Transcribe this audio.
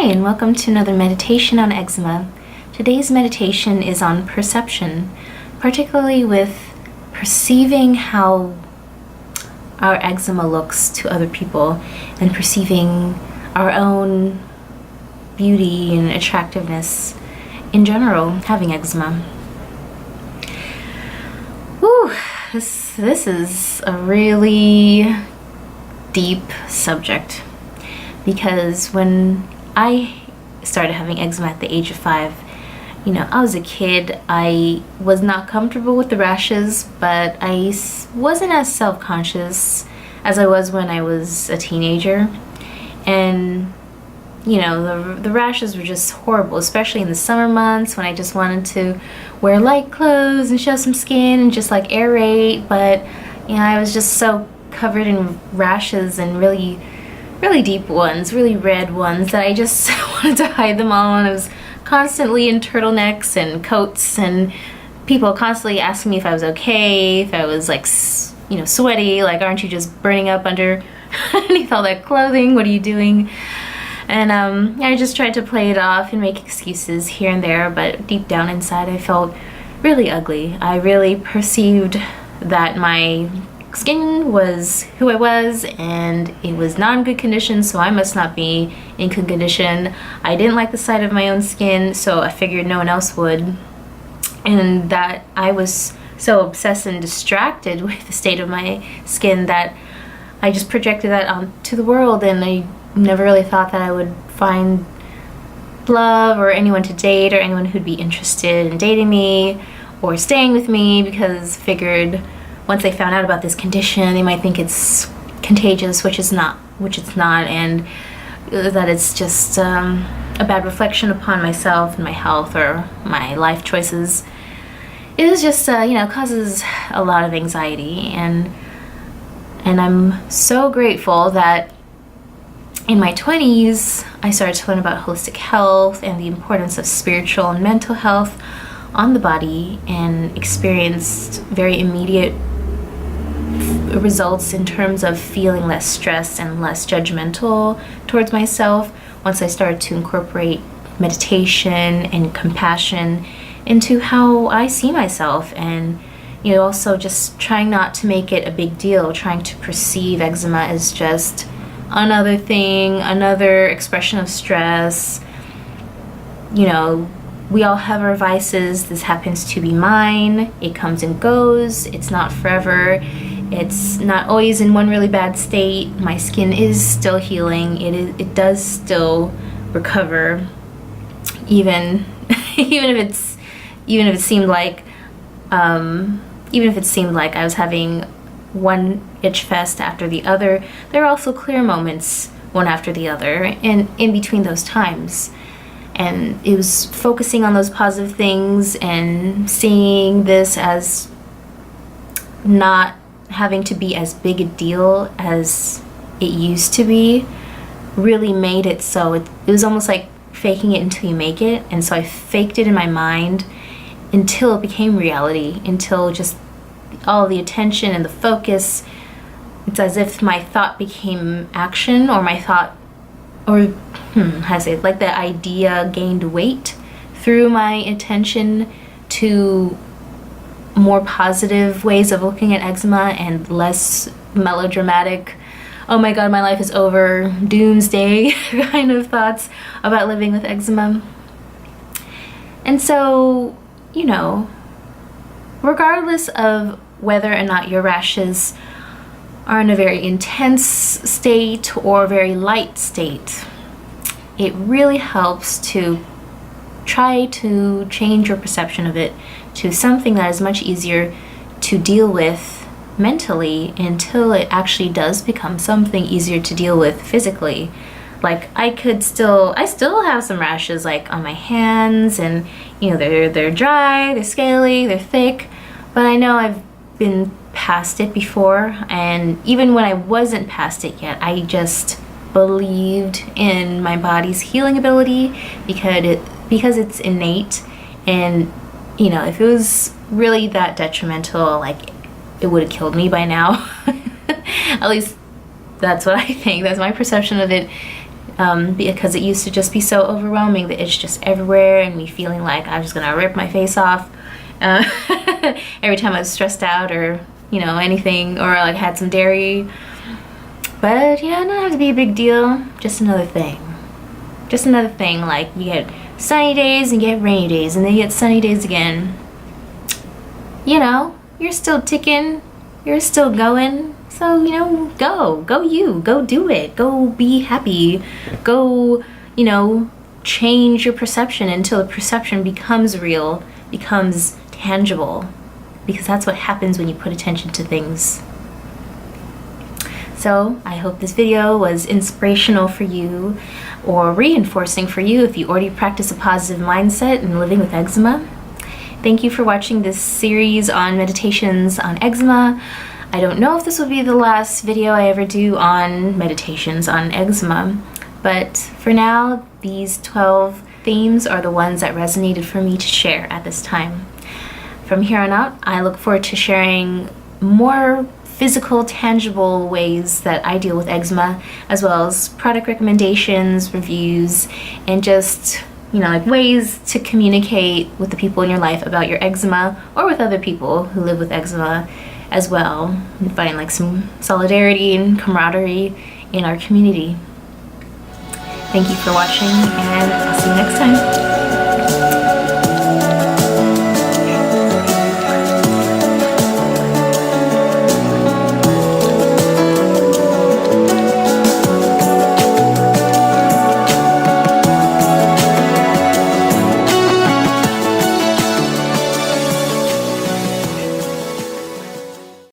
and welcome to another meditation on eczema. Today's meditation is on perception, particularly with perceiving how our eczema looks to other people and perceiving our own beauty and attractiveness in general, having eczema. Whew, this is a really deep subject, because when I started having eczema at the age of 5, I was a kid. I was not comfortable with the rashes, but I wasn't as self-conscious as I was when I was a teenager. And the rashes were just horrible, especially in the summer months when I just wanted to wear light clothes and show some skin and just like aerate. But I was just so covered in rashes and really deep ones, really red ones, that I just wanted to hide them all. And I was constantly in turtlenecks and coats, and people constantly asking me if I was okay, if I was like, sweaty, like, aren't you just burning up underneath all that clothing? What are you doing? And I just tried to play it off and make excuses here and there, but deep down inside I felt really ugly. I really perceived that my skin was who I was, and it was not in good condition, so I must not be in good condition. I didn't like the sight of my own skin, so I figured no one else would. And that I was so obsessed and distracted with the state of my skin that I just projected that onto the world, and I never really thought that I would find love or anyone to date or anyone who'd be interested in dating me or staying with me, because figured once they found out about this condition, they might think it's contagious, which it's not, and that it's just a bad reflection upon myself and my health or my life choices. It is just, causes a lot of anxiety, and I'm so grateful that in my 20s, I started to learn about holistic health and the importance of spiritual and mental health on the body, and experienced very immediate results in terms of feeling less stressed and less judgmental towards myself once I started to incorporate meditation and compassion into how I see myself. And also just trying not to make it a big deal, trying to perceive eczema as just another thing, another expression of stress. We all have our vices. This happens to be mine. It comes and goes. It's not forever. It's not always in one really bad state. My skin is still healing. It does still recover, even if it seemed like I was having one itch fest after the other. There are also clear moments, one after the other, and in between those times. And it was focusing on those positive things and seeing this as not having to be as big a deal as it used to be, really made it so it was almost like faking it until you make it. And so I faked it in my mind until it became reality, until just all the attention and the focus, it's as if my thought became action, or my thought, or how to say it, like the idea gained weight through my attention to more positive ways of looking at eczema and less melodramatic, oh my god, my life is over, doomsday kind of thoughts about living with eczema. And so, regardless of whether or not your rashes are in a very intense state or a very light state, it really helps to try to change your perception of it to something that is much easier to deal with mentally, until it actually does become something easier to deal with physically. Like, I still have some rashes, like on my hands, and they're dry, they're scaly, they're thick, but I know I've been past it before. And even when I wasn't past it yet, I just believed in my body's healing ability, because it's innate. And if it was really that detrimental, like, it would have killed me by now. At least that's what I think. That's my perception of it. because it used to just be so overwhelming, the itch just everywhere, and me feeling like I was gonna rip my face off every time I was stressed out, or you know, anything, or like had some dairy. But you know, it doesn't have to be a big deal. Just another thing. Just another thing. Like, you get sunny days and you get rainy days, and then you get sunny days again. You know, you're still ticking. You're still going. So, you know, go you, go do it, go be happy, go, you know, change your perception until the perception becomes real, becomes tangible, because that's what happens when you put attention to things. So I hope this video was inspirational for you, or reinforcing for you if you already practice a positive mindset in living with eczema. Thank you for watching this series on meditations on eczema. I don't know if this will be the last video I ever do on meditations on eczema, but for now, these 12 themes are the ones that resonated for me to share at this time. From here on out, I look forward to sharing more physical, tangible ways that I deal with eczema, as well as product recommendations, reviews, and just, you know, like ways to communicate with the people in your life about your eczema, or with other people who live with eczema as well, and find like some solidarity and camaraderie in our community. Thank you for watching, and I'll see you next time.